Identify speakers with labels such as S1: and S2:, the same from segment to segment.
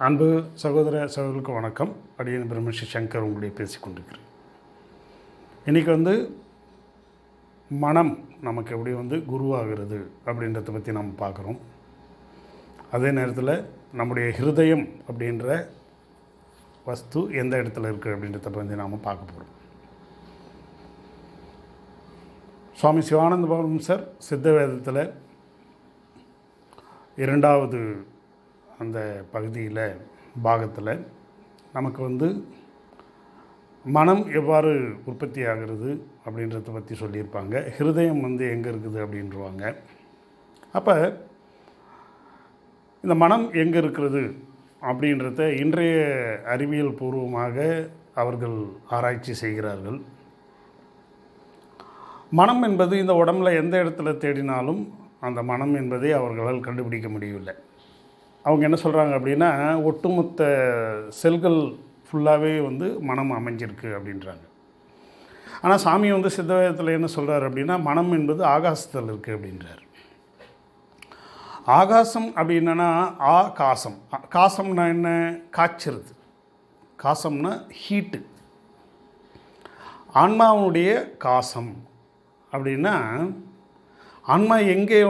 S1: அன்பு சகோதர சகோதரர்களுக்கு வணக்கம். அடியேன் பிரம்மஸ்ரீ சங்கர் உங்களுடைய பேசி கொண்டிருக்கிறேன். இன்றைக்கி மனம் நமக்கு எப்படி குருவாகிறது அப்படின்றத பற்றி நம்ம பார்க்குறோம். அதே நேரத்தில் நம்முடைய ஹிருதயம் அப்படின்ற வஸ்து எந்த இடத்துல இருக்குது அப்படின்றத பற்றி நாம் பார்க்க போகிறோம். சுவாமி சிவானந்த பரமஹம்சர் சித்த வேதத்தில் இரண்டாவது அந்த பகுதியில் பாகத்தில் நமக்கு மனம் எவ்வாறு உற்பத்தி ஆகிறது அப்படின்றத பற்றி சொல்லியிருப்பாங்க. ஹிருதயம் எங்கே இருக்குது அப்படின்றவாங்க. அப்போ இந்த மனம் எங்கே இருக்கிறது அப்படின்றத இன்றைய அறிவியல் பூர்வமாக அவர்கள் ஆராய்ச்சி செய்கிறார்கள். மனம் என்பது இந்த உடம்புல எந்த இடத்துல தேடினாலும் அந்த மனம் என்பதை அவர்களால் கண்டுபிடிக்க முடியவில்லை. அவங்க என்ன சொல்கிறாங்க அப்படின்னா, ஒட்டுமொத்த செல்கள் ஃபுல்லாகவே மனம் அமைஞ்சிருக்கு அப்படின்றாங்க. ஆனால் சாமி சித்தவேதத்தில் என்ன சொல்கிறார் அப்படின்னா, மனம் என்பது ஆகாசத்தில் இருக்குது அப்படின்றார். ஆகாசம் அப்படின்னா ஆகாசம். காசம்னா என்ன? காய்ச்சிருது. காசம்னா ஹீட்டு. ஆன்மாவுடைய காசம் அப்படின்னா ஆன்மா எங்கே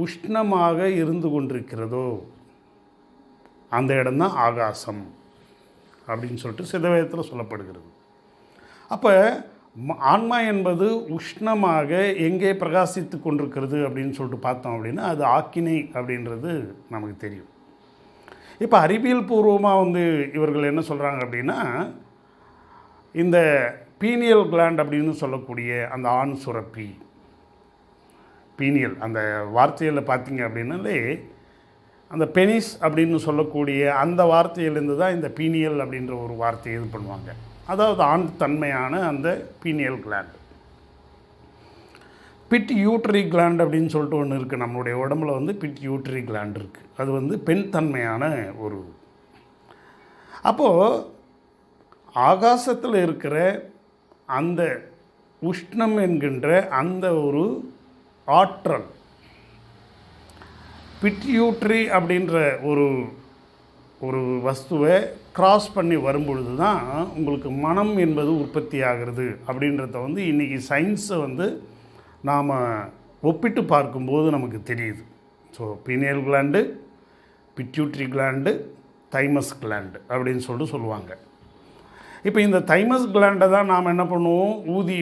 S1: உஷ்ணமாக இருந்து கொண்டிருக்கிறதோ அந்த இடம்தான் ஆகாசம் அப்படின்னு சொல்லிட்டு சித்தவேதத்தில் சொல்லப்படுகிறது. அப்போ ஆன்மா என்பது உஷ்ணமாக எங்கே பிரகாசித்து கொண்டிருக்கிறது அப்படின்னு சொல்லிட்டு பார்த்தோம் அப்படின்னா அது ஆக்கினை அப்படின்றது நமக்கு தெரியும். இப்போ அறிவியல் பூர்வமாக இவர்கள் என்ன சொல்கிறாங்க அப்படின்னா, இந்த பீனியல் கிளாண்ட் அப்படின்னு சொல்லக்கூடிய அந்த ஆண் சுரப்பி, பீனியல் அந்த வார்த்தையில் பார்த்திங்க அப்படின்னாலே அந்த பெனிஸ் அப்படின்னு சொல்லக்கூடிய அந்த வார்த்தையிலேருந்து தான் இந்த பீனியல் அப்படின்ற ஒரு வார்த்தையை இது பண்ணுவாங்க. அதாவது ஆண் தன்மையான அந்த பீனியல் கிளாண்ட். பிட் யூட்ரி கிளாண்ட் அப்படின்னு சொல்லிட்டு ஒன்று இருக்குது. நம்மளுடைய உடம்புல பிட் யூட்ரி கிளாண்ட் இருக்குது. அது பெண் தன்மையான ஒரு. அப்போது ஆகாசத்தில் இருக்கிற அந்த உஷ்ணம் என்கின்ற அந்த ஒரு ஆற்றல் பிட்யூட்ரி அப்படின்ற ஒரு ஒரு வஸ்துவை கிராஸ் பண்ணி வரும்பொழுது தான் உங்களுக்கு மனம் என்பது உற்பத்தி ஆகிறது அப்படின்றத இன்றைக்கி சயின்ஸை நாம் ஒப்பிட்டு பார்க்கும்போது நமக்கு தெரியுது. So pineal gland, pituitary gland, thymus gland அப்படின்னு சொல்லுவாங்க. இப்போ இந்த தைமஸ் கிளாண்டை தான் நாம் என்ன பண்ணுவோம், ஊதி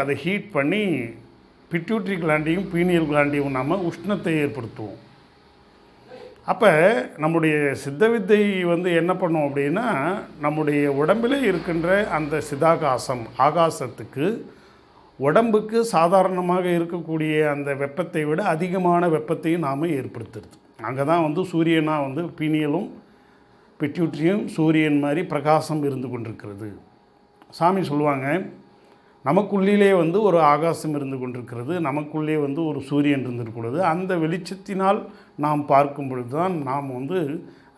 S1: அதை ஹீட் பண்ணி பிட்யூட்ரி கிளாண்டையும் பீனியல் கிளாண்டையும் நாம் உஷ்ணத்தை ஏற்படுத்துவோம். அப்போ நம்முடைய சித்த வித்தை என்ன பண்ணும் அப்படின்னா, நம்முடைய உடம்பிலே இருக்கின்ற அந்த சிதாகாசம் ஆகாசத்துக்கு உடம்புக்கு சாதாரணமாக இருக்கக்கூடிய அந்த வெப்பத்தை விட அதிகமான வெப்பத்தையும் நாம் ஏற்படுத்துறது. அங்கே தான் சூரியனாக பீனியலும் பிட்யூட்ரியும் சூரியன் மாதிரி பிரகாசம் இருந்து கொண்டிருக்கிறது. சாமி சொல்லுவாங்க, நமக்குள்ளே ஒரு ஆகாசம் இருந்து கொண்டிருக்கிறது, நமக்குள்ளே ஒரு சூரியன் இருந்திருக்கிறது. அந்த வெளிச்சத்தினால் நாம் பார்க்கும் பொழுது தான் நாம்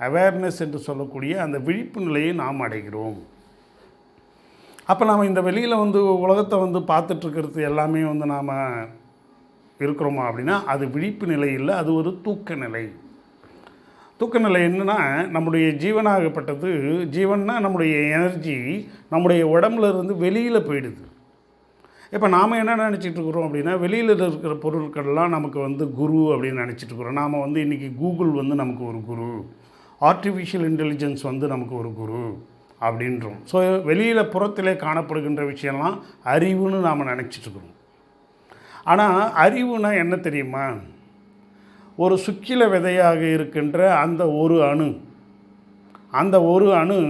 S1: அவேர்னஸ் என்று சொல்லக்கூடிய அந்த விழிப்பு நிலையை நாம் அடைகிறோம். அப்போ நாம் இந்த வெளியில் உலகத்தை பார்த்துட்ருக்கிறது எல்லாமே நாம் இருக்கிறோமா அப்படின்னா அது விழிப்பு நிலை இல்லை, அது ஒரு தூக்க நிலை. தூக்க நிலை என்னென்னா, நம்முடைய ஜீவனாகப்பட்டது, ஜீவன்னா நம்முடைய எனர்ஜி நம்முடைய உடம்புல இருந்து வெளியில் போயிடுது. இப்போ நாம் என்ன நினச்சிட்ருக்குறோம் அப்படின்னா, வெளியில் இருக்கிற பொருட்கள்லாம் நமக்கு குரு அப்படின்னு நினச்சிட்ருக்குறோம். நாம் இன்றைக்கி கூகுள் நமக்கு ஒரு குரு, ஆர்டிஃபிஷியல் இன்டெலிஜென்ஸ் நமக்கு ஒரு குரு அப்படின்றோம். ஸோ வெளியில் புறத்திலே காணப்படுகின்ற விஷயம்லாம் அறிவுன்னு நாம் நினச்சிட்ருக்குறோம். ஆனால் அறிவுனா என்ன தெரியுமா? ஒரு சுக்கில விதையாக இருக்கின்ற அந்த ஒரு அணு, அந்த ஒரு அணு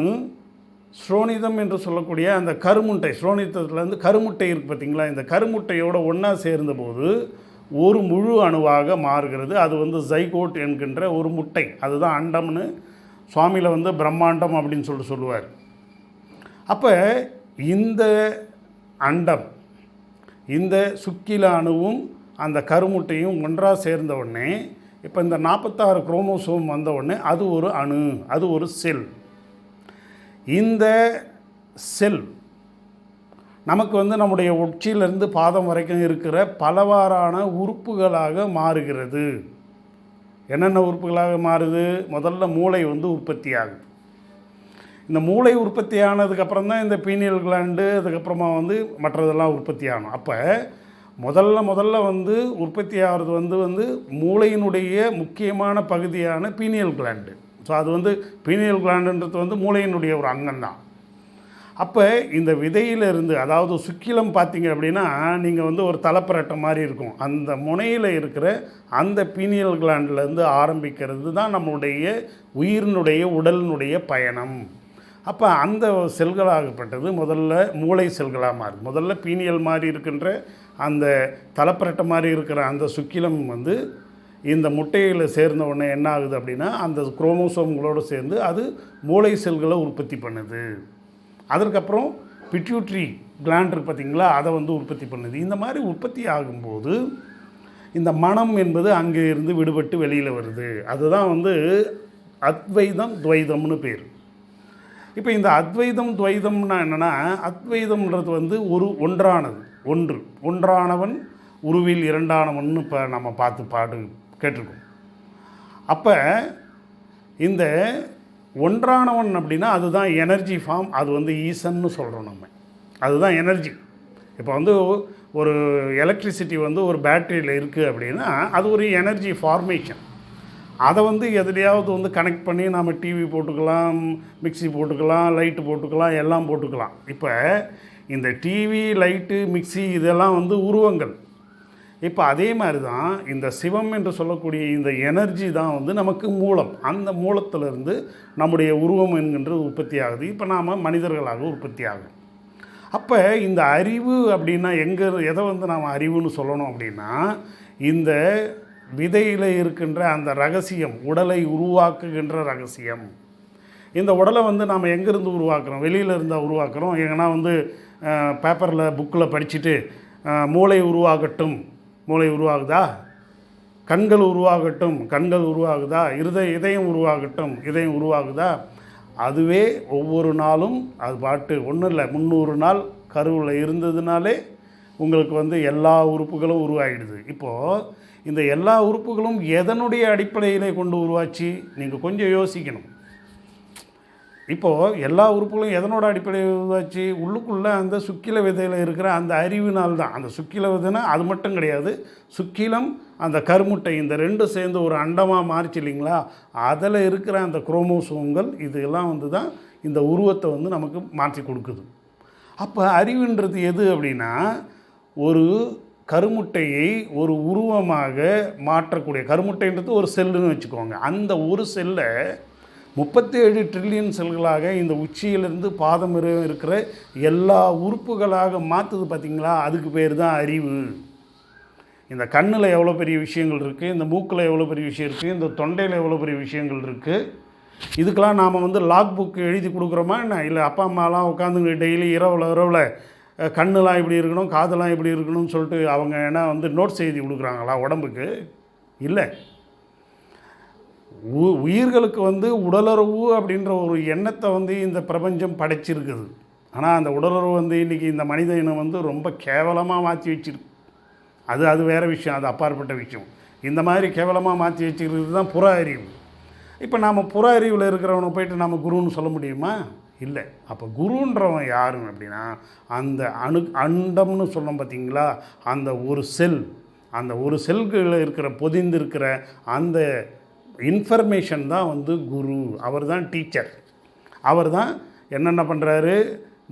S1: ஸ்ரோனிதம் என்று சொல்லக்கூடிய அந்த கருமுட்டை, ஸ்ரோனிதத்துலேருந்து கருமுட்டை இருக்குது பார்த்திங்களா, இந்த கருமுட்டையோடு ஒன்றா சேர்ந்தபோது ஒரு முழு அணுவாக மாறுகிறது. அது ஜைகோட் என்கின்ற ஒரு முட்டை. அதுதான் அண்டம்னு சுவாமியில் பிரம்மாண்டம் அப்படின்னு சொல்லுவார். அப்போ இந்த அண்டம், இந்த சுக்கில அணுவும் அந்த கருமுட்டையும் ஒன்றாக சேர்ந்த உடனே இப்போ இந்த 46 குரோமோசோம் வந்த உடனே அது ஒரு அணு, அது ஒரு செல். இந்த செல் நமக்கு நம்முடைய உச்சியிலிருந்து பாதம் வரைக்கும் இருக்கிற பலவாறான உறுப்புகளாக மாறுகிறது. என்னென்ன உறுப்புகளாக மாறுது? முதல்ல மூளை வந்து உற்பத்தி ஆகுது. இந்த மூளை உற்பத்தி ஆனதுக்கப்புறம் தான் இந்த பீனியல் கிளாண்டு, அதுக்கப்புறமா வந்து மற்றதெல்லாம் உற்பத்தி ஆகணும். அப்போ முதல்ல வந்து உற்பத்தி ஆகிறது வந்து மூளையினுடைய முக்கியமான பகுதியான பீனியல் கிளாண்டு. ஸோ அது வந்து பீனியல் கிளாண்டுன்றது வந்து மூளையினுடைய ஒரு அங்கம்தான். அப்போ இந்த விதையிலிருந்து, அதாவது சுக்கிலம் பார்த்தீங்க அப்படின்னா, நீங்கள் வந்து ஒரு தலைப்பரட்டை மாதிரி இருக்கும். அந்த முனையில் இருக்கிற அந்த பீனியல் கிளாண்டிலேருந்து ஆரம்பிக்கிறது தான் நம்மளுடைய உயிரினுடைய உடலினுடைய பயணம். அப்போ அந்த செல்களாகப்பட்டது முதல்ல மூளை செல்களாக மாறுது. முதல்ல பீனியல் மாதிரி இருக்கின்ற அந்த தலைப்பரட்டை மாதிரி இருக்கிற அந்த சுக்கிலம் வந்து இந்த முட்டையில் சேர்ந்த உடனே என்ன ஆகுது அப்படின்னா, அந்த குரோமோசோம்களோடு சேர்ந்து அது மூளை செல்களை உற்பத்தி பண்ணுது. அதற்கப்புறம் பிட்யூட்ரி கிளாண்ட் இருக்குது பார்த்திங்களா, அதை வந்து உற்பத்தி பண்ணுது. இந்த மாதிரி உற்பத்தி ஆகும்போது இந்த மனம் என்பது அங்கே இருந்து விடுபட்டு வெளியில் வருது. அதுதான் வந்து அத்வைதம் துவைதம்னு பேர். இப்போ இந்த அத்வைதம் துவைதம்னா என்னென்னா, அத்வைதம்ன்றது வந்து ஒன்றானவன் உருவில் இரண்டானவன் இப்போ நம்ம பார்த்து கேட்டிருக்கோம். அப்போ இந்த ஒன்றானவன் அப்படின்னா அதுதான் எனர்ஜி ஃபார்ம். அது வந்து ஈசன்னு சொல்கிறோம் நம்ம. அதுதான் எனர்ஜி. இப்போ வந்து ஒரு எலக்ட்ரிசிட்டி வந்து ஒரு பேட்டரியில் இருக்குது அப்படின்னா அது ஒரு எனர்ஜி ஃபார்மேஷன். அதை வந்து எதுலையாவது வந்து கனெக்ட் பண்ணி நம்ம டிவி போட்டுக்கலாம், மிக்சி போட்டுக்கலாம், லைட்டு போட்டுக்கலாம், எல்லாம் போட்டுக்கலாம். இப்போ இந்த டிவி, லைட்டு, மிக்சி இதெல்லாம் வந்து உருவங்கள். இப்போ அதே மாதிரி தான் இந்த சிவம் என்று சொல்லக்கூடிய இந்த எனர்ஜி தான் வந்து நமக்கு மூலம். அந்த மூலத்திலிருந்து நம்முடைய உருவம் என்கின்றது உற்பத்தி ஆகுது. இப்போ நாம் மனிதர்களாக உற்பத்தி ஆகும். அப்போ இந்த அறிவு அப்படின்னா எதை வந்து நாம் அறிவுன்னு சொல்லணும் அப்படின்னா, இந்த விதையில் இருக்கின்ற அந்த ரகசியம், உடலை உருவாக்குகின்ற ரகசியம். இந்த உடலை வந்து நாம் எங்கேருந்து உருவாக்குறோம்? வெளியில் இருந்தால் உருவாக்குறோம். எங்கன்னா வந்து பேப்பரில் புக்கில் படிச்சுட்டு மூளை உருவாகட்டும், மூளை உருவாகுதா? கண்கள் உருவாகட்டும், கண்கள் உருவாகுதா? இதயம் உருவாகட்டும், இதயம் உருவாகுதா? அதுவே ஒவ்வொரு நாளும் அது பாட்டு ஒன்றும் இல்லை, 300 நாள் கருவில் இருந்ததுனாலே உங்களுக்கு வந்து எல்லா உறுப்புகளும் உருவாகிடுது. இப்போது இந்த எல்லா உறுப்புகளும் எதனுடைய அடிப்படையிலே கொண்டு உருவாச்சு? நீங்கள் கொஞ்சம் யோசிக்கணும். இப்போது எல்லா உறுப்புகளும் எதனோட அடிப்படையில் உருவாச்சு? உள்ளுக்குள்ளே அந்த சுக்கில விதையில் இருக்கிற அந்த அறிவினால் தான். அந்த சுக்கில விதைனா அது மட்டும் கிடையாது, சுக்கிலம், அந்த கருமுட்டை, இந்த ரெண்டும் சேர்ந்து ஒரு அண்டமாக மாறிச்சு இல்லைங்களா? அதில் இருக்கிற அந்த குரோமோசோம்கள் இதெல்லாம் வந்து தான் இந்த உருவத்தை வந்து நமக்கு மாற்றி கொடுக்குது. அப்போ அறிவுன்றது எது அப்படின்னா, ஒரு கருமுட்டையை ஒரு உருவமாக மாற்றக்கூடிய, கருமுட்டைன்றது ஒரு செல்லுன்னு வச்சுக்கோங்க. அந்த ஒரு செல்லை 37 ட்ரில்லியன் செல்களாக இந்த உச்சியிலிருந்து பாதம் இருக்கிற எல்லா உறுப்புகளாக மாற்றுது பார்த்திங்களா? அதுக்கு பேர் தான் அறிவு. இந்த கண்ணில் எவ்வளோ பெரிய விஷயங்கள் இருக்குது, இந்த மூக்கில் எவ்வளோ பெரிய விஷயம் இருக்குது, இந்த தொண்டையில் எவ்வளோ பெரிய விஷயங்கள் இருக்குது. இதுக்கெல்லாம் நாம் வந்து லாக் புக்கு எழுதி கொடுக்குறோமா என்ன? இல்லை அப்பா அம்மாலாம் உட்காந்து டெய்லி இரவில் கண்ணெலாம் இப்படி இருக்கணும், காதெல்லாம் இப்படி இருக்கணும்னு சொல்லிட்டு அவங்க என்ன வந்து நோட்ஸ் எழுதி கொடுக்குறாங்களா உடம்புக்கு? இல்லை. உயிர்களுக்கு வந்து உடலுறவு அப்படின்ற ஒரு எண்ணத்தை வந்து இந்த பிரபஞ்சம் படைச்சிருக்குது. ஆனால் அந்த உடலுறவு வந்து இன்றைக்கி இந்த மனித இனம் வந்து ரொம்ப கேவலமாக மாற்றி வச்சிருக்கு. அது வேறு விஷயம், அது அப்பாற்பட்ட விஷயம். இந்த மாதிரி கேவலமாக மாற்றி வச்சுக்கிறது தான் புற அறிவு. இப்போ நாம் புற அறிவில் இருக்கிறவனை போய்ட்டு நம்ம குருன்னு சொல்ல முடியுமா? இல்லை. அப்போ குருன்றவன் யாருன்னு அப்படின்னா, அந்த அண்டம்னு சொன்னோம் பார்த்திங்களா, அந்த ஒரு செல், அந்த ஒரு செல்களில் இருக்கிற பொதிந்திருக்கிற அந்த இன்ஃபர்மேஷன் தான் வந்து குரு. அவர் தான் டீச்சர். அவர் தான் என்னென்ன பண்ணுறாரு,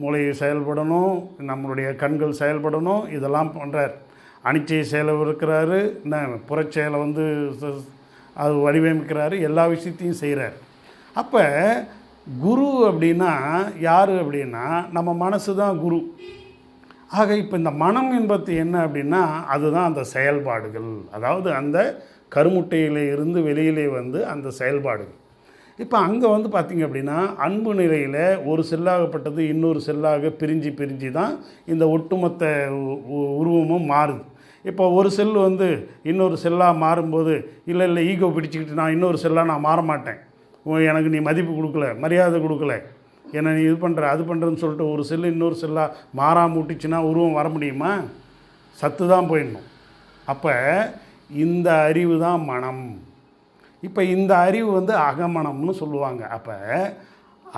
S1: மூளை செயல்படணும், நம்மளுடைய கண்கள் செயல்படணும், இதெல்லாம் பண்ணுறார். அனிச்சை செயலை இருக்கிறாரு, புறச்செயலை வந்து அது வடிவமைக்கிறாரு, எல்லா விஷயத்தையும் செய்கிறார். அப்போ குரு அப்படின்னா யார் அப்படின்னா, நம்ம மனசு தான் குரு. ஆக இப்போ இந்த மனம் என்பது என்ன அப்படின்னா, அதுதான் அந்த செயல்பாடுகள். அதாவது அந்த கருமுட்டையிலே இருந்து வெளியிலே வந்து அந்த செயல்பாடுகள். இப்போ அங்கே வந்து பார்த்திங்க அப்படின்னா, அன்பு நிலையில் ஒரு செல்லாகப்பட்டது இன்னொரு செல்லாக பிரிஞ்சு தான் இந்த ஒட்டுமொத்த உருவமும் மாறுது. இப்போ ஒரு செல் வந்து இன்னொரு செல்லாக மாறும்போது, இல்லை ஈகோ பிடிச்சிக்கிட்டு நான் இன்னொரு செல்லாக நான் மாற மாட்டேன், எனக்கு நீ மதிப்பு கொடுக்கல, மரியாதை கொடுக்கல, என்னை நீ இது பண்ணுற அது பண்ணுறன்னு சொல்லிட்டு ஒரு செல்லு இன்னொரு செல்லாக மாறாமல் விட்டுச்சுன்னா உருவம் வர முடியுமா? சத்து தான் போயிடணும். அப்போ இந்த அறிவு தான் மனம். இப்போ இந்த அறிவு வந்து அகமனம்னு சொல்லுவாங்க. அப்போ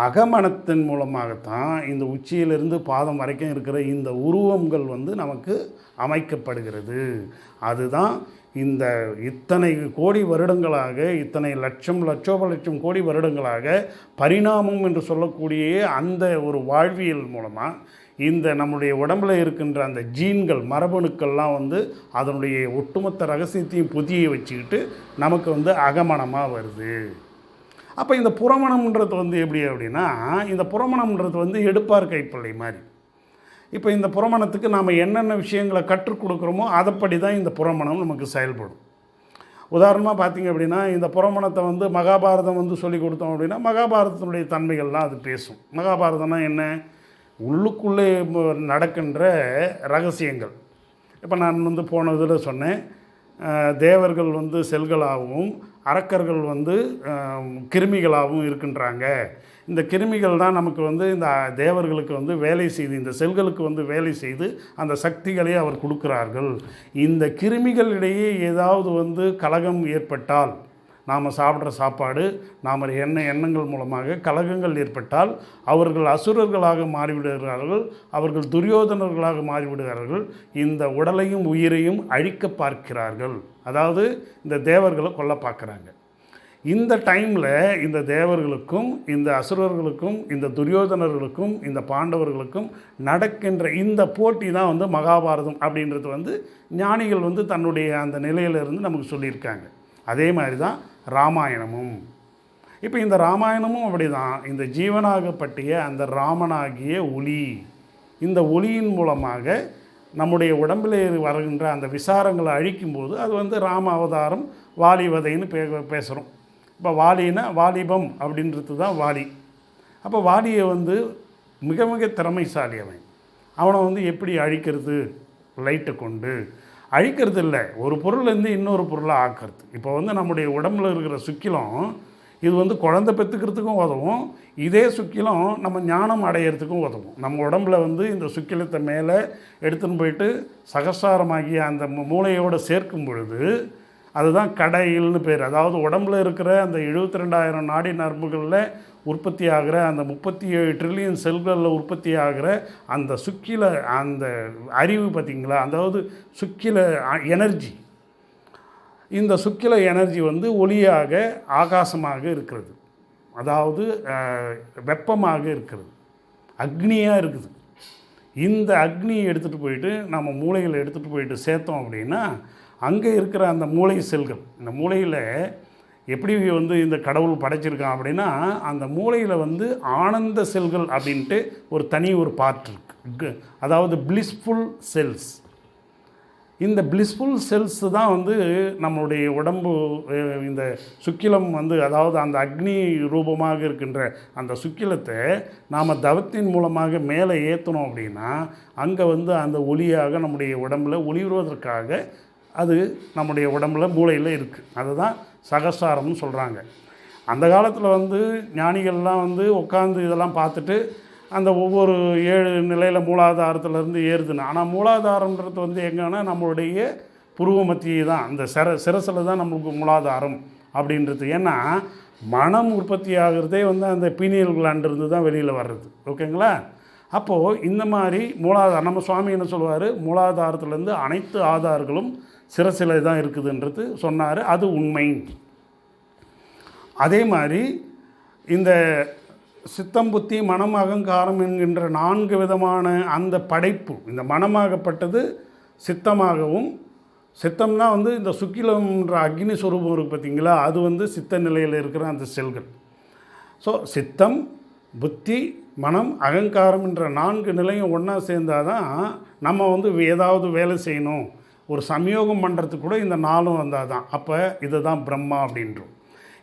S1: அகமனத்தின் மூலமாகத்தான் இந்த உச்சியிலிருந்து பாதம் வரைக்கும் இருக்கிற இந்த உருவங்கள் வந்து நமக்கு அமைக்கப்படுகிறது. அதுதான் இந்த இத்தனை கோடி வருடங்களாக, இத்தனை லட்சோப லட்சம் கோடி வருடங்களாக பரிணாமம் என்று சொல்லக்கூடிய அந்த ஒரு வாழ்வியல் மூலமாக இந்த நம்முடைய உடம்பில் இருக்கின்ற அந்த ஜீன்கள், மரபணுக்கள்லாம் வந்து அதனுடைய ஒட்டுமொத்த ரகசியத்தையும் புதிய வச்சுக்கிட்டு நமக்கு வந்து அகமனமாக வருது. அப்போ இந்த புறமணம்ன்றது வந்து எப்படி அப்படின்னா, இந்த புறமணம்ன்றது வந்து எடுப்பார் கைப்பிள்ளை மாதிரி. இப்போ இந்த புறமணத்துக்கு நாம் என்னென்ன விஷயங்களை கற்றுக் கொடுக்குறோமோ அதைப்படி தான் இந்த புறமணம் நமக்கு செயல்படும். உதாரணமாக பார்த்திங்க அப்படின்னா, இந்த புறமணத்தை வந்து மகாபாரதம் வந்து சொல்லி கொடுத்தோம் அப்படின்னா மகாபாரதத்தினுடைய தன்மைகள்லாம் அது பேசும். மகாபாரதம்னா என்ன? உள்ளுக்குள்ளே நடக்கின்ற ரகசியங்கள். இப்போ நான் வந்து போன இதில் சொன்னேன், தேவர்கள் வந்து செல்களாகவும் அரக்கர்கள் வந்து கிருமிகளாகவும் இருக்கின்றாங்க. இந்த கிருமிகள் தான் நமக்கு வந்து இந்த தேவர்களுக்கு வந்து வேலை செய்து, இந்த செல்களுக்கு வந்து வேலை செய்து அந்த சக்திகளை அவர் கொடுக்கிறார்கள். இந்த கிருமிகளிடையே ஏதாவது வந்து கலகம் ஏற்பட்டால், நாம் சாப்பிட்ற சாப்பாடு, நாம் எண்ணங்கள் மூலமாக கலகங்கள் ஏற்பட்டால் அவர்கள் அசுரர்களாக மாறிவிடுகிறார்கள், அவர்கள் துரியோதனர்களாக மாறிவிடுகிறார்கள், இந்த உடலையும் உயிரையும் அழிக்க பார்க்கிறார்கள். அதாவது இந்த தேவர்களை கொல்ல பார்க்குறாங்க. இந்த டைமில் இந்த தேவர்களுக்கும் இந்த அசுரர்களுக்கும் இந்த துரியோதனர்களுக்கும் இந்த பாண்டவர்களுக்கும் நடக்கின்ற இந்த போட்டி தான் வந்து மகாபாரதம் அப்படின்றது வந்து ஞானிகள் வந்து தன்னுடைய அந்த நிலையிலிருந்து நமக்கு சொல்லியிருக்காங்க. அதே மாதிரி தான் ராமாயணமும். இப்போ இந்த ராமாயணமும் அப்படி தான். இந்த ஜீவனாகப்பட்டிய அந்த ராமனாகிய ஒளி, இந்த ஒளியின் மூலமாக நம்முடைய உடம்பில் வருகின்ற அந்த விசாரங்களை அழிக்கும்போது அது வந்து ராம அவதாரம், வாலி வதைன்னு பேசுகிறோம். இப்போ வாலினா வாலிபம் அப்படின்றது தான் வாலி. அப்போ வாலியை வந்து மிக மிக திறமைசாலி அவனை வந்து எப்படி அழிக்கிறது? லைட்டை கொண்டு அழிக்கிறது இல்லை, ஒரு பொருள்லேருந்து இன்னொரு பொருளை ஆக்கிறது. இப்போ வந்து நம்முடைய உடம்பில் இருக்கிற சுக்கிலம் இது வந்து குழந்தை பெற்றுக்கிறதுக்கும் உதவும், இதே சுக்கிலம் நம்ம ஞானம் அடையிறதுக்கும் உதவும். நம்ம உடம்பில் வந்து இந்த சுக்கிலத்தை மேலே எடுத்துன்னு போயிட்டு சகசாரமாகிய அந்த மூளையோடு சேர்க்கும் பொழுது அதுதான் கடையில்னு பேர். அதாவது உடம்பில் இருக்கிற அந்த 72,000 நாடி நரம்புகளில் உற்பத்தி ஆகிற அந்த 37 ட்ரில்லியன் செல்களில் உற்பத்தி ஆகிற அந்த சுக்கில அந்த அறிவு பார்த்திங்களா, அதாவது சுக்கில எனர்ஜி. இந்த சுக்கில எனர்ஜி வந்து ஒளியாக ஆகாசமாக இருக்கிறது, அதாவது வெப்பமாக இருக்கிறது, அக்னியாக இருக்குது. இந்த அக்னியை எடுத்துகிட்டு போயிட்டு நம்ம மூளைகளை எடுத்துகிட்டு போயிட்டு சேர்த்தோம் அப்படின்னா அங்கே இருக்கிற அந்த மூளை செல்கள், இந்த மூளையில் எப்படி வந்து இந்த கடவுள் படைச்சிருக்கான் அப்படின்னா, அந்த மூளையில் வந்து ஆனந்த செல்கள் அப்படின்ட்டு ஒரு தனி ஒரு பார்ட் இருக்குது, அதாவது பிளிஸ்ஃபுல் செல்ஸ். இந்த பிளிஸ்ஃபுல் செல்ஸ் தான் வந்து நம்மளுடைய உடம்பு இந்த சுக்கிலம் வந்து, அதாவது அந்த அக்னி ரூபமாக இருக்கின்ற அந்த சுக்கிலத்தை நாம் தவத்தின் மூலமாக மேலே ஏற்றணும் அப்படின்னா அங்கே வந்து அந்த ஒளியாக நம்முடைய உடம்பில் ஒளிர்வதற்காக அது நம்முடைய உடம்பில் மூளையில் இருக்குது. அதுதான் சகசாரம்னு சொல்கிறாங்க. அந்த காலத்தில் வந்து ஞானிகள்லாம் வந்து உட்காந்து இதெல்லாம் பார்த்துட்டு அந்த ஒவ்வொரு 7 நிலையில் மூலாதாரத்துலேருந்து ஏறுதுன்னு. ஆனால் மூலாதாரன்றது வந்து எங்கன்னா நம்மளுடைய புருவ மத்தியை தான், அந்த சிரசில் தான் நம்மளுக்கு மூலாதாரம் அப்படின்றது. ஏன்னா மனம் உற்பத்தி ஆகிறதே வந்து அந்த பீனியல் கிளாண்டிருந்து தான் வெளியில் வர்றது. ஓகேங்களா? அப்போது இந்த மாதிரி மூலாதாரம், நம்ம சுவாமி என்ன சொல்லுவார், மூலாதாரத்துலேருந்து அனைத்து ஆதார்களும் சிரசில் தான் இருக்குதுன்றது சொன்னார். அது உண்மை. அதே மாதிரி இந்த சித்தம், புத்தி, மனம், அகங்காரம் என்கின்ற 4 விதமான அந்த படைப்பு, இந்த மனமாகப்பட்டது சித்தமாகவும், சித்தம்னா வந்து இந்த சுக்கிலம்ன்ற அக்னி ஸ்வரூபம் இருக்குது பார்த்திங்களா, அது வந்து சித்த நிலையில் இருக்கிற அந்த செல்கள். ஸோ சித்தம், புத்தி, மனம், அகங்காரம் என்ற 4 நிலையும் ஒன்றா சேர்ந்தால் தான் நம்ம வந்து ஏதாவது வேலை செய்யணும், ஒரு சம்யோகம் பண்ணுறதுக்கு கூட இந்த 4 வந்தால் தான். அப்போ இதை தான் பிரம்மா அப்படின்றோம்.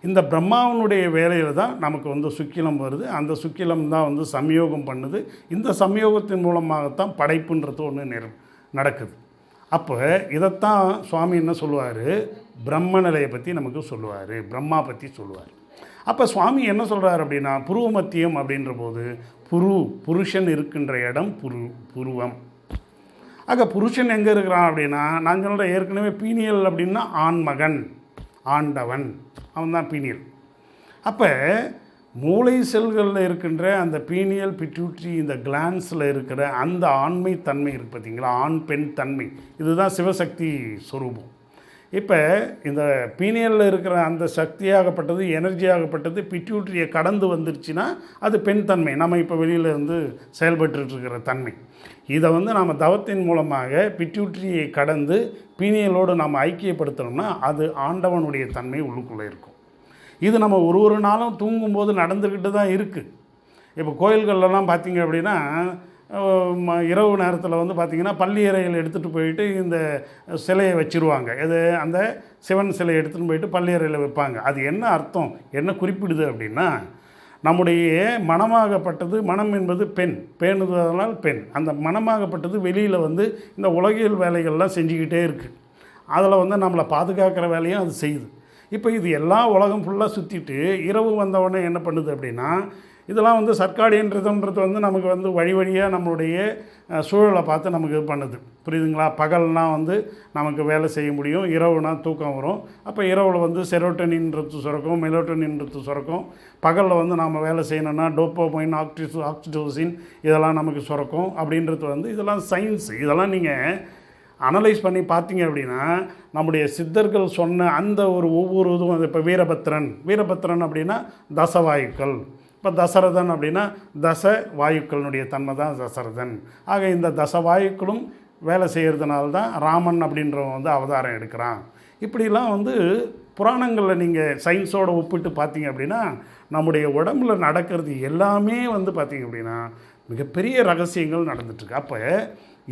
S1: இந்த பிரம்மாவனுடைய வேலையில் தான் நமக்கு வந்து சுக்கிலம் வருது. அந்த சுக்கிலம் தான் வந்து சம்யோகம் பண்ணுது. இந்த சம்யோகத்தின் மூலமாகத்தான் படைப்புன்றது ஒன்று நடக்குது. அப்போ இதைத்தான் சுவாமி என்ன சொல்லுவார், பிரம்ம நிலையை பற்றி நமக்கு சொல்லுவார், பிரம்மா பற்றி சொல்லுவார். அப்போ சுவாமி என்ன சொல்கிறார் அப்படின்னா, புருவ மத்தியம் அப்படின்ற போது புருஷன் இருக்கின்ற இடம் புருவம். ஆக புருஷன் எங்கே இருக்கிறான் அப்படின்னா, நான் சொல்கிற ஏற்கனவே பீனியல் அப்படின்னா ஆண்மகன், ஆண்டவன். அவன் தான் பீனியல். அப்போ மூளை செல்களில் இருக்கின்ற அந்த பீனியல் பிட்யூட்ரி இந்த கிளான்ஸில் இருக்கிற அந்த ஆண்மை தன்மை இருக்குது பார்த்தீங்களா, ஆண் பெண் தன்மை, இதுதான் சிவசக்தி ஸ்வரூபம். இப்போ இந்த பீனியலில் இருக்கிற அந்த சக்தியாகப்பட்டது, எனர்ஜியாகப்பட்டது பிட்யூட்ரியை கடந்து வந்துருச்சுன்னா அது பெண் தன்மை, நம்ம இப்போ வெளியில் வந்து செயல்பட்டுருக்கிற தன்மை. இதை வந்து நாம் தவத்தின் மூலமாக பிட்யூட்ரியை கடந்து பீனியலோடு நாம் ஐக்கியப்படுத்தணும்னா அது ஆண்டவனுடைய தன்மை உள்ளுக்குள்ளே இருக்கும். இது நம்ம ஒரு நாளும் தூங்கும்போது நடந்துக்கிட்டு தான் இருக்குது. இப்போ கோயில்கள்லாம் பார்த்திங்க அப்படின்னா இரவு நேரத்தில் வந்து பார்த்திங்கன்னா பள்ளியறையில் எடுத்துகிட்டு போயிட்டு இந்த சிலையை வச்சுருவாங்க. இது அந்த சிவன் சிலையை எடுத்துகிட்டு போயிட்டு பள்ளியறையில் வைப்பாங்க. அது என்ன அர்த்தம், என்ன குறிப்பிடுது அப்படின்னா, நம்முடைய மனமாகப்பட்டது, மனம் என்பது பெண், பேணுதலால் பெண், அந்த மனமாகப்பட்டது வெளியில் வந்து இந்த உலகியல் வேலைகள்லாம் செஞ்சுக்கிட்டே இருக்குது. அதில் வந்து நம்மளை பாதுகாக்கிற வேலையும் அது செய்யுது. இப்போ இது எல்லா உலகம் ஃபுல்லாக சுற்றிட்டு இரவு வந்தவொடனே என்ன பண்ணுது அப்படின்னா, இதெல்லாம் வந்து சர்க்காடியன் ரிதம்ன்றது வந்து நமக்கு வந்து வழி வழியாக நம்மளுடைய சூழலை பார்த்து நமக்கு இது பண்ணுது, புரியுதுங்களா? பகல்னால் வந்து நமக்கு வேலை செய்ய முடியும், இரவுனா தூக்கம் வரும். அப்போ இரவில் வந்து செரோட்டனின்றது சுரக்கும், மெலோட்டனின்றது சுரக்கும். பகலில் வந்து நாம் வேலை செய்யணும்னா டோப்போமைன், ஆக்சிடோசின் இதெல்லாம் நமக்கு சுரக்கும். அப்படின்றது வந்து இதெல்லாம் சயின்ஸு. இதெல்லாம் நீங்கள் அனலைஸ் பண்ணி பார்த்தீங்க அப்படின்னா நம்முடைய சித்தர்கள் சொன்ன அந்த ஒவ்வொரு இதுவும், இப்போ வீரபத்திரன் அப்படின்னா தசவாயுக்கள், இப்போ தசரதன் அப்படின்னா தச வாயுக்களினுடைய தன்மை தான் தசரதன். ஆக இந்த தசவாயுக்களும் வேலை செய்கிறதுனால தான் ராமன் அப்படின்றவன் வந்து அவதாரம் எடுக்கிறான். இப்படிலாம் வந்து புராணங்களில் நீங்கள் சயின்ஸோடு ஒப்பிட்டு பார்த்தீங்க அப்படின்னா நம்முடைய உடம்புல நடக்கிறது எல்லாமே வந்து பார்த்திங்க அப்படின்னா மிகப்பெரிய ரகசியங்கள் நடந்துட்டுருக்கு. அப்போ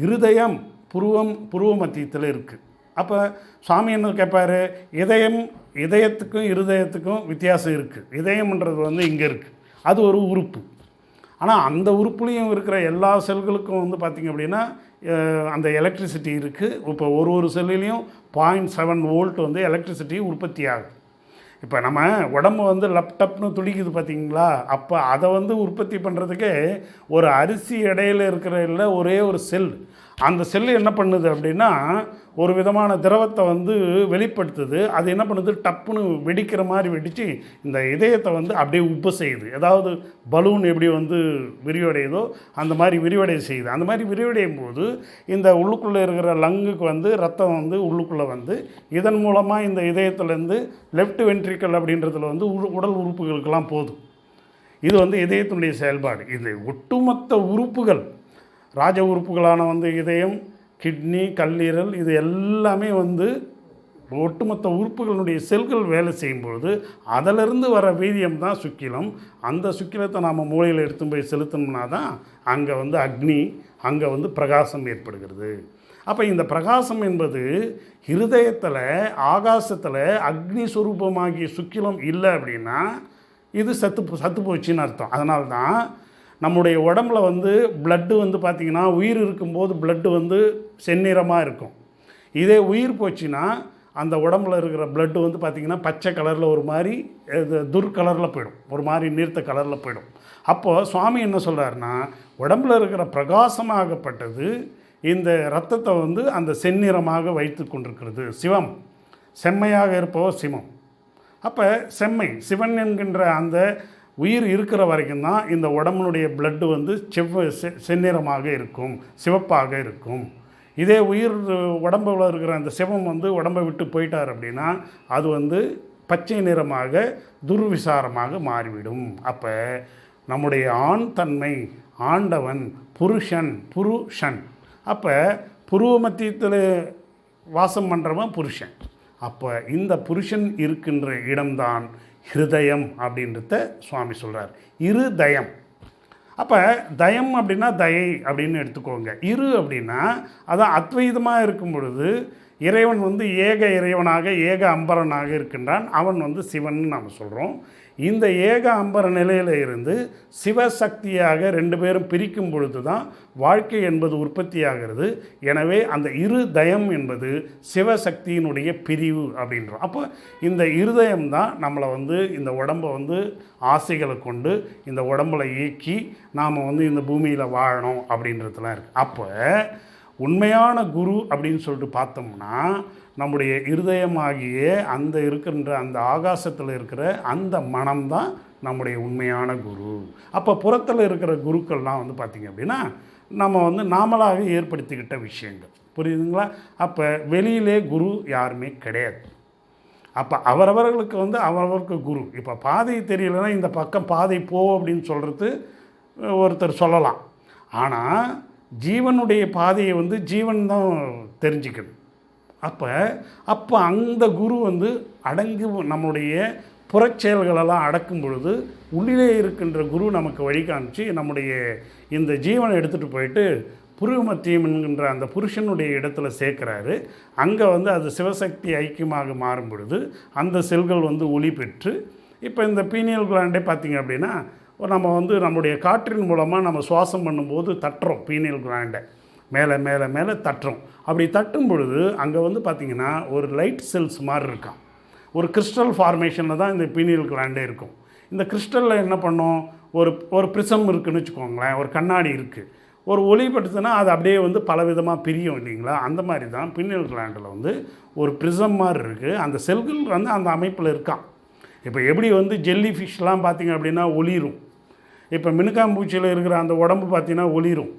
S1: இருதயம் புருவ மத்தியத்தில் இருக்குது. அப்போ சுவாமி என்ன கேட்பார், இதயத்துக்கும் இருதயத்துக்கும் வித்தியாசம் இருக்குது. இதயம்ன்றது வந்து இங்கே இருக்குது, அது ஒரு உறுப்பு. ஆனால் அந்த உறுப்புலேயும் இருக்கிற எல்லா செல்களுக்கும் வந்து பார்த்திங்க அப்படின்னா அந்த எலக்ட்ரிசிட்டி இருக்குது. இப்போ ஒரு செல்லுலேயும் 0.7 வோல்ட் வந்து எலக்ட்ரிசிட்டி உற்பத்தி ஆகுது. இப்போ நம்ம உடம்பு வந்து லேப்டாப்னு துடிக்குது பார்த்திங்களா, அப்போ அதை வந்து உற்பத்தி பண்ணுறதுக்கே ஒரு அரிசி இடையில் இருக்கிற இல்லை ஒரே ஒரு செல், அந்த செல்லு என்ன பண்ணுது அப்படின்னா ஒரு விதமான திரவத்தை வந்து வெளிப்படுத்துது. அது என்ன பண்ணுது, டப்புன்னு வெடிக்கிற மாதிரி வெடித்து இந்த இதயத்தை வந்து அப்படியே உப்பு செய்யுது. ஏதாவது பலூன் எப்படி வந்து விரிவடையுதோ அந்த மாதிரி விரிவடைய செய்யுது. அந்த மாதிரி விரிவடையும் போது இந்த உள்ளுக்குள்ளே இருக்கிற லங்குக்கு வந்து ரத்தம் வந்து உள்ளுக்குள்ளே வந்து இதன் மூலமாக இந்த இதயத்துலேருந்து லெஃப்ட் வென்ட்ரிக்கல் அப்படின்றதுல வந்து உடல் உறுப்புகளுக்கெல்லாம் போதும். இது வந்து இதயத்தினுடைய செயல்பாடு. இது ஒட்டுமொத்த உறுப்புகள், ராஜ உறுப்புகளான வந்து இதயம், கிட்னி, கல்லீரல், இது எல்லாமே வந்து ஒட்டுமொத்த உறுப்புகளுடைய செல்கள் வேலை செய்யும்பொழுது அதிலிருந்து வர வீரியம் தான் சுக்கிலம். அந்த சுக்கிலத்தை நாம் மூளையில் எடுத்து போய் செலுத்தணும்னா தான் அங்கே வந்து அக்னி, அங்கே வந்து பிரகாசம் ஏற்படுகிறது. அப்போ இந்த பிரகாசம் என்பது இருதயத்தில், ஆகாசத்தில் அக்னி சுரூபமாகிய சுக்கிலம் இல்லை அப்படின்னா இது சத்து போச்சுன்னு அர்த்தம். அதனால தான் நம்முடைய உடம்பில் வந்து பிளட்டு வந்து பார்த்திங்கன்னா உயிர் இருக்கும்போது பிளட்டு வந்து செந்நிறமாக இருக்கும். இதே உயிர் போச்சுன்னா அந்த உடம்பில் இருக்கிற பிளட்டு வந்து பார்த்திங்கன்னா பச்சை கலரில் ஒரு மாதிரி துர்கலரில் போயிடும், ஒரு மாதிரி நீர்த்த கலரில் போயிடும். அப்போது சுவாமி என்ன சொல்கிறாருன்னா, உடம்பில் இருக்கிற பிரகாசமாகப்பட்டது இந்த இரத்தத்தை வந்து அந்த செந்நிறமாக வைத்து கொண்டிருக்கிறது. சிவம், செம்மையாக இருப்பவோ சிவம். அப்போ சிவன் என்கின்ற அந்த உயிர் இருக்கிற வரைக்கும் தான் இந்த உடம்புனுடைய பிளட்டு வந்து செந்நிறமாக இருக்கும், சிவப்பாக இருக்கும். இதே உயிர் உடம்பில் இருக்கிற அந்த சிவம் வந்து உடம்பை விட்டு போயிட்டார் அப்படின்னா அது வந்து பச்சை நிறமாக துர்விசாரமாக மாறிவிடும். அப்போ நம்முடைய ஆண் தன்மை, ஆண்டவன், புருஷன். அப்போ புருவ மத்தியத்தில் வாசம் பண்ணுறவன் புருஷன். அப்போ இந்த புருஷன் இருக்கின்ற இடம்தான் ஹிருதயம் அப்படின்றத சுவாமி சொல்கிறார். இருதயம். அப்போ தயம் அப்படின்னா தயை அப்படின்னு எடுத்துக்கோங்க. அப்படின்னா அதான் அத்வைதமாக இருக்கும் பொழுது இறைவன் வந்து ஏக இறைவனாக, ஏக அம்பரனாக இருக்கின்றான். அவன் வந்து சிவன் நாம் சொல்கிறோம். இந்த ஏக அம்பர நிலையில் இருந்து சிவசக்தியாக ரெண்டு பேரும் பிரிக்கும் பொழுது தான் வாழ்க்கை என்பது உற்பத்தி ஆகிறது. எனவே அந்த இருதயம் என்பது சிவசக்தியினுடைய பிரிவு அப்படின்றோம். அப்போ இந்த இருதயம் தான் நம்மளை வந்து இந்த உடம்பை வந்து ஆசைகளை கொண்டு இந்த உடம்பில் இயக்கி நாம் வந்து இந்த பூமியில் வாழணும் அப்படின்றதுலாம் இருக்குது. அப்போ உண்மையான குரு அப்படின்னு சொல்லிட்டு பார்த்தோம்னா நம்முடைய இருதயமாகிய அந்த இருக்கின்ற அந்த ஆகாசத்தில் இருக்கிற அந்த மனம்தான் நம்முடைய உண்மையான குரு. அப்போ புறத்தில் இருக்கிற குருக்கள்லாம் வந்து பார்த்திங்க அப்படின்னா நம்ம வந்து நாமளாக ஏற்படுத்திக்கிட்ட விஷயங்கள், புரியுதுங்களா? அப்போ வெளியிலே குரு யாருமே கிடையாது. அப்போ அவரவர்களுக்கு வந்து அவரவருக்கு குரு. இப்போ பாதை தெரியலைன்னா இந்த பக்கம் பாதை போ அப்படின்னு சொல்கிறது ஒருத்தர் சொல்லலாம். ஆனால் ஜீவனுடைய பாதையை வந்து ஜீவன் தான் தெரிஞ்சுக்கணும். அப்போ அந்த குரு வந்து அடங்கி நம்முடைய புறச்செயல்களெல்லாம் அடக்கும் பொழுது உள்ளிலே இருக்கின்ற குரு நமக்கு வழி காமிச்சு நம்முடைய இந்த ஜீவனை எடுத்துகிட்டு போயிட்டு புருவமத்தியம் என்கின்ற அந்த புருஷனுடைய இடத்துல சேர்க்குறாரு. அங்கே வந்து அது சிவசக்தி ஐக்கியமாக மாறும் பொழுது அந்த செல்கள் வந்து ஒளி பெற்று, இப்போ இந்த பீனியல் கிளாண்டே பார்த்திங்க அப்படின்னா நம்ம வந்து நம்முடைய காற்றின் மூலமாக நம்ம சுவாசம் பண்ணும்போது தட்டுறோம், பீனியல் கிளாண்டை மேலே மேலே மேலே தட்டுறோம். அப்படி தட்டும் பொழுது அங்கே வந்து பார்த்திங்கன்னா ஒரு லைட் செல்ஸ் மாதிரி இருக்கான். ஒரு கிறிஸ்டல் ஃபார்மேஷனில் தான் இந்த பீனியல் கிளாண்டே இருக்கும். இந்த கிறிஸ்டலில் என்ன பண்ணோம், ஒரு ப்ரிசம் இருக்குதுன்னு வச்சுக்கோங்களேன், ஒரு கண்ணாடி இருக்குது. ஒரு ஒளி பட்டுச்சுன்னா அது அப்படியே வந்து பலவிதமாக பிரியும் இல்லைங்களா? அந்த மாதிரி தான் பீனியல் கிளாண்டில் வந்து ஒரு ப்ரிசம் மாதிரி இருக்குது. அந்த செல்கள் வந்து அந்த அமைப்பில் இருக்கான். இப்போ எப்படி வந்து ஜெல்லி ஃபிஷ்லாம் பார்த்திங்க அப்படின்னா ஒளிரும். இப்போ மினுக்காம்பூச்சியில் இருக்கிற அந்த உடம்பு பார்த்திங்கன்னா ஒளிரும்.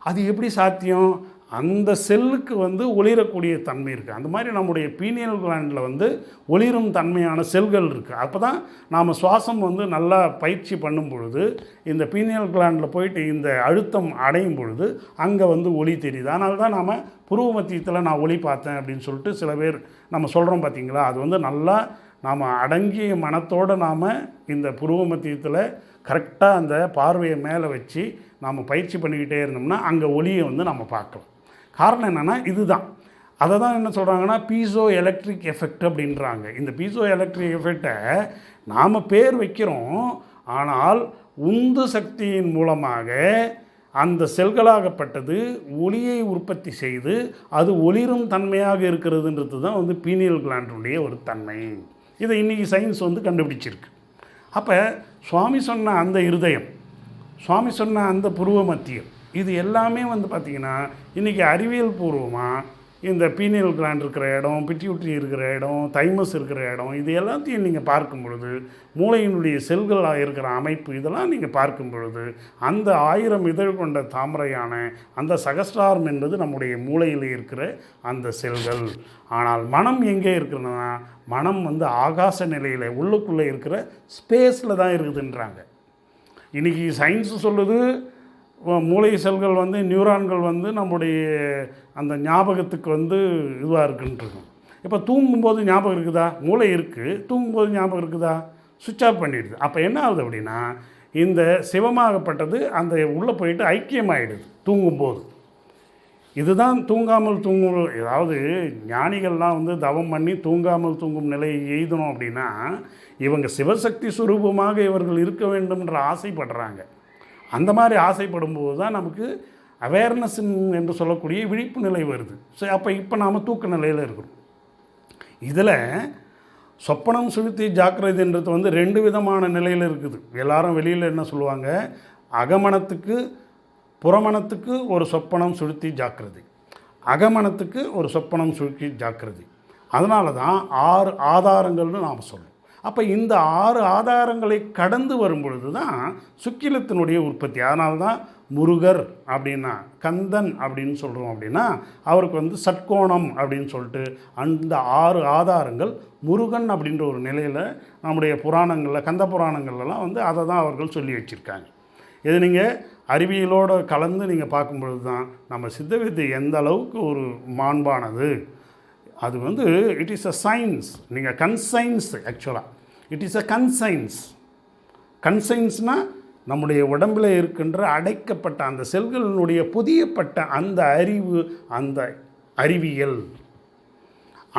S1: அது எப்படி சாத்தியம்? அந்த செல்லுக்கு வந்து ஒளிரக்கூடிய தன்மை இருக்குது. அந்த மாதிரி நம்முடைய பீனியல் கிளாண்டில் வந்து ஒளிரும் தன்மையான செல்கள் இருக்குது. அப்போ தான் நாம் சுவாசம் வந்து நல்லா பயிற்சி பண்ணும் பொழுது இந்த பீனியல் கிளாண்டில் போயிட்டு இந்த அழுத்தம் அடையும் பொழுது அங்கே வந்து ஒளி தெரியுது. அதனால தான் நாம் புருவ மத்தியத்தில் நான் ஒளி பார்த்தேன் அப்படின்னு சொல்லிட்டு சில பேர் நம்ம சொல்கிறோம் பார்த்திங்களா? அது வந்து நல்லா நாம் அடங்கிய மனத்தோடு நாம் இந்த புருவ மத்தியத்தில் கரெக்டாக அந்த பார்வையை மேலே வச்சு நாம் பயிற்சி பண்ணிக்கிட்டே இருந்தோம்னா அங்கே ஒளியை வந்து நம்ம பார்க்கலாம். காரணம் என்னென்னா இதுதான். அதை தான் என்ன சொல்கிறாங்கன்னா பீசோ எலக்ட்ரிக் எஃபெக்ட் அப்படின்றாங்க. இந்த பீசோ எலக்ட்ரிக் எஃபெக்டை நாம் பேர் வைக்கிறோம், ஆனால் உந்து சக்தியின் மூலமாக அந்த செல்களாகப்பட்டது ஒளியை உற்பத்தி செய்து அது ஒளிரும் தன்மையாக இருக்கிறதுன்றது தான் வந்து பீனியல் கிளாண்டுடைய ஒரு தன்மை. இதை இன்றைக்கி சயின்ஸ் வந்து கண்டுபிடிச்சிருக்கு. அப்போ சுவாமி சொன்ன அந்த இருதயம், சுவாமி சொன்ன அந்த புருவ மத்தியம், இது எல்லாமே வந்து பார்த்திங்கன்னா இன்றைக்கி அறிவியல் பூர்வமாக இந்த பீனியல் கிளாண்ட் இருக்கிற இடம், பிட்யூட்ரி இருக்கிற இடம், தைமஸ் இருக்கிற இடம், இது எல்லாத்தையும் நீங்கள் பார்க்கும் பொழுது மூளையினுடைய செல்களாக இருக்கிற அமைப்பு இதெல்லாம் நீங்கள் பார்க்கும் பொழுது அந்த 1000 இதழ் கொண்ட தாமரையான அந்த சகஸ்ராரம் என்பது நம்முடைய மூளையில் இருக்கிற அந்த செல்கள். ஆனால் மனம் எங்கே இருக்குதுன்னா மனம் வந்து ஆகாச நிலையில் உள்ளுக்குள்ளே இருக்கிற ஸ்பேஸில் தான் இருக்குதுன்றாங்க. இன்றைக்கி சயின்ஸு சொல்லுது மூளை செல்கள் வந்து நியூரான்கள் வந்து நம்முடைய அந்த ஞாபகத்துக்கு வந்து இதுவாக இருக்குன்ட்டுருக்கும். இப்போ தூங்கும்போது ஞாபகம் இருக்குதா? மூளை இருக்குது, தூங்கும்போது ஞாபகம் இருக்குதா? சுவிட்ச் ஆஃப் பண்ணிடுது. அப்போ என்ன ஆகுது அப்படின்னா இந்த சிவமாகப்பட்டது அந்த உள்ளே போயிட்டு ஐக்கியமாகிடுது தூங்கும்போது. இதுதான் தூங்காமல் தூங்கும். ஏதாவது ஞானிகள்லாம் வந்து தவம் பண்ணி தூங்காமல் தூங்கும் நிலையை எய்தணும் அப்படின்னா இவங்க சிவசக்தி சுரூபமாக இவர்கள் இருக்க வேண்டும்ன்ற ஆசைப்படுறாங்க. அந்த மாதிரி ஆசைப்படும்போது தான் நமக்கு அவேர்னஸ் என்று சொல்லக்கூடிய விழிப்பு நிலை வருது. ஸோ அப்போ இப்போ நாம் தூக்க நிலையில் இருக்கிறோம். இதில் சொப்பனம் சுழுத்தி ஜாக்கிரதைன்றது வந்து 2 விதமான நிலையில் இருக்குது. எல்லாரும் வெளியில் என்ன சொல்லுவாங்க, அகமனத்துக்கு புறமணத்துக்கு ஒரு சொப்பனம் சுழுத்தி ஜாக்கிரதை, அகமனத்துக்கு ஒரு சொப்பனம் சுழுத்தி ஜாக்கிரதை. அதனால தான் 6 ஆதாரங்கள்னு நாம் சொல்கிறோம். அப்போ இந்த 6 ஆதாரங்களை கடந்து வரும் பொழுது தான் சுக்கிலத்தினுடைய உற்பத்தி. அதனால தான் முருகர் அப்படின்னா கந்தன் அப்படின்னு சொல்கிறோம். அப்படின்னா அவருக்கு வந்து சட்கோணம் அப்படின்னு சொல்லிட்டு அந்த 6 ஆதாரங்கள் முருகன் அப்படின்ற ஒரு நிலையில் நம்முடைய புராணங்களில் கந்த புராணங்கள்லாம் வந்து அதை தான் அவர்கள் சொல்லி வச்சுருக்காங்க. இது நீங்கள் அறிவியலோடு கலந்து நீங்கள் பார்க்கும்பொழுது தான் நம்ம சித்த வித்தை எந்த அளவுக்கு ஒரு மாண்பானது. அது வந்து இட் இஸ் அ சயின்ஸ். நீங்கள் கன்சைன்ஸ், ஆக்சுவலாக இட் இஸ் அ கன்சைன்ஸ். கன்சைன்ஸ்னால் நம்முடைய உடம்பில் இருக்கின்ற அடைக்கப்பட்ட அந்த செல்களினுடைய புதியப்பட்ட அந்த அறிவு, அந்த அறிவியல்.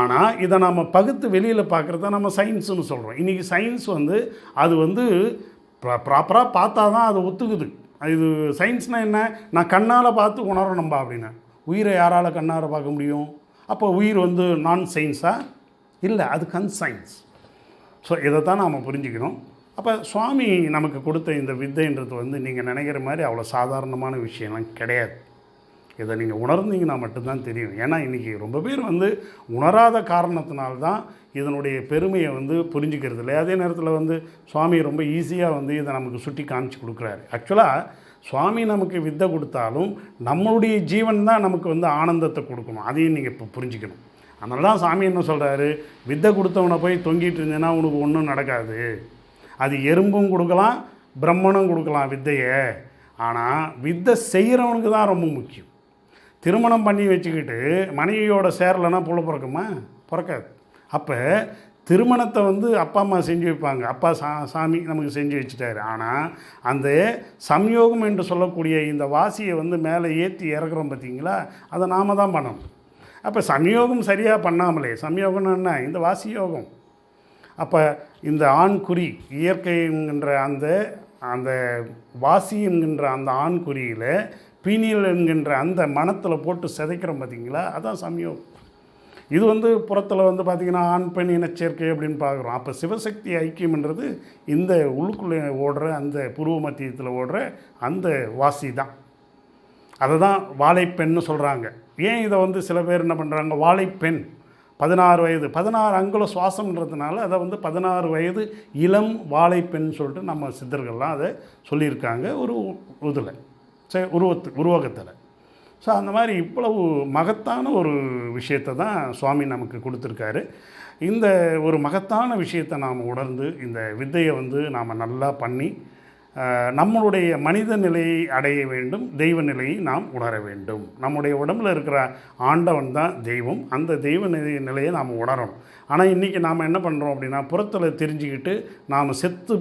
S1: ஆனால் இதை நம்ம பகுத்து வெளியில் பார்க்குறத நம்ம சயின்ஸுன்னு சொல்கிறோம். இன்றைக்கி சயின்ஸ் வந்து அது வந்து ப்ராப்பராக பார்த்தா தான் அது ஒத்துக்குது. இது சயின்ஸ்னால் என்ன, நான் கண்ணால் பார்த்து உணரணும்பா அப்படின்னா உயிரை யாரால் கண்ணால் பார்க்க முடியும்? அப்போ உயிர் வந்து நான் சயின்ஸா? இல்லை, அது கன்சைன்ஸ். ஸோ இதை தான் நாம் புரிஞ்சுக்கணும். அப்போ சுவாமி நமக்கு கொடுத்த இந்த வித்தைன்றது வந்து நீங்கள் நினைக்கிற மாதிரி அவ்வளோ சாதாரணமான விஷயம்லாம் கிடையாது. இதை நீங்கள் உணர்ந்தீங்கன்னா மட்டும்தான் தெரியும். ஏன்னா இன்றைக்கி ரொம்ப பேர் வந்து உணராத காரணத்தினால்தான் இதனுடைய பெருமையை வந்து புரிஞ்சுக்கிறது இல்லை. அதே நேரத்தில் வந்து சுவாமி ரொம்ப ஈஸியாக வந்து இதை நமக்கு சுட்டி காமிச்சு கொடுக்குறாரு. ஆக்சுவலாக சுவாமி நமக்கு வித்தை கொடுத்தாலும் நம்மளுடைய ஜீவன் தான் நமக்கு வந்து ஆனந்தத்தை கொடுக்கணும். அதையும் நீங்கள் இப்போ புரிஞ்சுக்கணும். அதனால தான் சாமி என்ன சொல்கிறாரு, வித்தை கொடுத்தவனை போய் தொங்கிட்டு இருந்தேன்னா உனக்கு ஒன்றும் நடக்காது. அது எறும்பும் கொடுக்கலாம், பிரம்மனும் கொடுக்கலாம் வித்தையை. ஆனால் வித்தை செய்கிறவனுக்கு தான் ரொம்ப முக்கியம். திருமணம் பண்ணி வச்சுக்கிட்டு மனைவியோட சேரலைன்னா புள்ள பிறக்குமா? பிறக்காது. அப்போ திருமணத்தை வந்து அப்பா அம்மா செஞ்சு வைப்பாங்க, அப்பா சாமி நமக்கு செஞ்சு வச்சுட்டாரு. ஆனால் அந்த சம்யோகம் என்று சொல்லக்கூடிய இந்த வாசியை வந்து மேலே ஏற்றி இறக்குறோம் பார்த்தீங்களா, அதை நாம் தான் பண்ணணும். அப்போ சம்யோகம் சரியாக பண்ணாமலே, சம்யோகம்னு என்ன, இந்த வாசி யோகம். அப்போ இந்த ஆண்குறி இயற்கை என்கின்ற அந்த வாசி என்கின்ற அந்த ஆண்குறியில் பீனியல் என்கின்ற அந்த மனத்தில் போட்டு சிதைக்கிறோம் பார்த்தீங்களா, அதான் சம்யோகம். இது வந்து புறத்தில் வந்து பார்த்திங்கன்னா ஆண் பெண் இனச்சேர்க்கை அப்படின்னு பார்க்குறோம். அப்போ சிவசக்தி ஐக்கியம்ன்றது இந்த உள்ளுக்குள்ளே ஓடுற அந்த புருவ மத்தியத்தில் ஓடுற அந்த வாசி தான். அதை தான் வாழைப்பெண்ணு சொல்கிறாங்க. ஏன் இதை வந்து சில பேர் என்ன பண்ணுறாங்க, வாழைப்பெண் 16 வயது 16 அங்குல சுவாசம்ன்றதுனால அதை வந்து 16 வயது இளம் வாழைப்பெண் சொல்லிட்டு நம்ம சித்தர்கள்லாம் அதை சொல்லியிருக்காங்க ஒரு இதில் உருவகத்தில். ஸோ அந்த மாதிரி இவ்வளவு மகத்தான ஒரு விஷயத்தை தான் சுவாமி நமக்கு கொடுத்துருக்காரு. இந்த ஒரு மகத்தான விஷயத்தை நாம் உணர்ந்து இந்த வித்தையை வந்து நாம் நல்லா பண்ணி நம்மளுடைய மனித நிலையை அடைய வேண்டும், தெய்வ நிலையை நாம் உணர வேண்டும். நம்முடைய உடம்பில் இருக்கிற ஆண்டவன் தான் தெய்வம். அந்த தெய்வ நிலையை நாம் உணரணும். ஆனால் இன்றைக்கி நாம் என்ன பண்ணுறோம் அப்படின்னா, புறத்தில் தெரிஞ்சுக்கிட்டு நாம் சத்து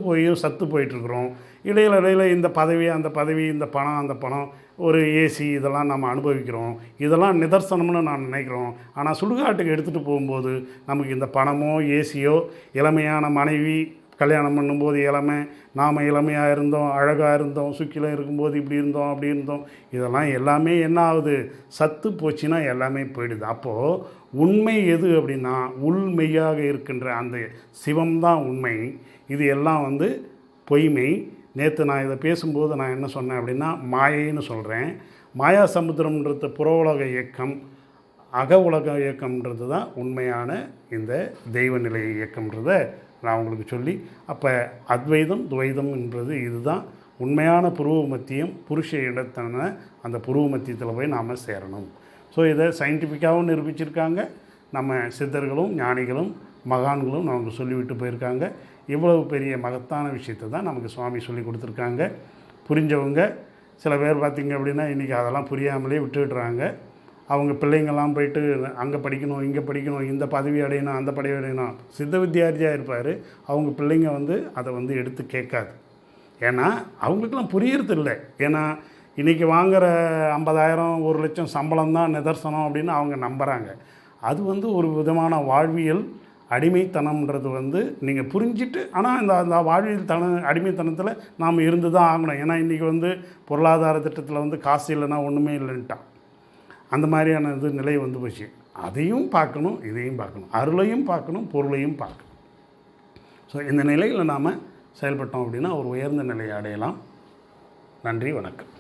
S1: போயிட்டுருக்குறோம். இடையில இந்த பதவி அந்த பதவி, இந்த பணம் அந்த பணம், ஒரு ஏசி, இதெல்லாம் நம்ம அனுபவிக்கிறோம். இதெல்லாம் நிதர்சனம்னு நான் நினைக்கிறோம். ஆனால் சுடுகாட்டுக்கு எடுத்துகிட்டு போகும்போது நமக்கு இந்த பணமோ ஏசியோ, இளமையான மனைவி கல்யாணம் பண்ணும்போது இளமை, நாம் இளமையாக இருந்தோம், அழகாக இருந்தோம், சுக்கிலம் இருக்கும்போது இப்படி இருந்தோம் அப்படி இருந்தோம், இதெல்லாம் எல்லாமே என்ன ஆகுது, சத்து போச்சுன்னா எல்லாமே போயிடுது. அப்போது உண்மை எது அப்படின்னா, உள்மெய்யாக இருக்கின்ற அந்த சிவம்தான் உண்மை. இது எல்லாம் வந்து பொய்மை. நேற்று நான் இதை பேசும்போது நான் என்ன சொன்னேன் அப்படின்னா, மாயைன்னு சொல்கிறேன். மாயா சமுத்திரம்ன்றது புற உலக இயக்கம், அக உலக இயக்கம்ன்றது தான் உண்மையான இந்த தெய்வநிலை இயக்கம்ன்றதை நான் உங்களுக்கு சொல்லி, அப்போ அத்வைதம் துவைதம்ன்றது இதுதான் உண்மையான புருவ மத்தியம். புருஷ இடத்தான அந்த புருவ மத்தியத்தில் போய் நாம் சேரணும். ஸோ இதை சயின்டிஃபிக்காகவும் நிரூபிச்சிருக்காங்க. நம்ம சித்தர்களும் ஞானிகளும் மகான்களும் நமக்கு சொல்லிவிட்டு போயிருக்காங்க. இவ்வளவு பெரிய மகத்தான விஷயத்தை தான் நமக்கு சுவாமி சொல்லி கொடுத்துருக்காங்க. புரிஞ்சவங்க சில பேர் பார்த்திங்க அப்படின்னா இன்றைக்கி அதெல்லாம் புரியாமலே விட்டுடுறாங்க. அவங்க பிள்ளைங்கள்லாம் போயிட்டு அங்கே படிக்கணும், இங்கே படிக்கணும், இந்த பதவி அடையணும், அந்த பதவி அடையணும். சித்த வித்தியார்த்தியாக இருப்பார். அவங்க பிள்ளைங்க வந்து அதை வந்து எடுத்து கேட்காது. ஏன்னா அவங்களுக்கெல்லாம் புரியறது இல்லை. ஏன்னா இன்றைக்கி வாங்குகிற 50,000 1,00,000 சம்பளம் தான் நிதர்சனம் அப்படின்னு அவங்க நம்புகிறாங்க. அது வந்து ஒரு விதமான வாழ்வியல் அடிமைத்தனம்ன்றது வந்து நீங்கள் புரிஞ்சுட்டு, ஆனால் அந்த வாழ்வியல் அடிமைத்தனத்தில் நாம் இருந்து தான் ஆகணும். ஏன்னா இன்றைக்கி வந்து பொருளாதார திட்டத்தில் வந்து காசு இல்லைன்னா ஒன்றுமே இல்லைன்ட்டான். அந்த மாதிரியான நிலை வந்து போச்சு. அதையும் பார்க்கணும், இதையும் பார்க்கணும், அருளையும் பார்க்கணும், பொருளையும் பார்க்கணும். ஸோ இந்த நிலையில் நாம் செயல்பட்டோம் அப்படின்னா ஒரு உயர்ந்த நிலையை அடையலாம். நன்றி, வணக்கம்.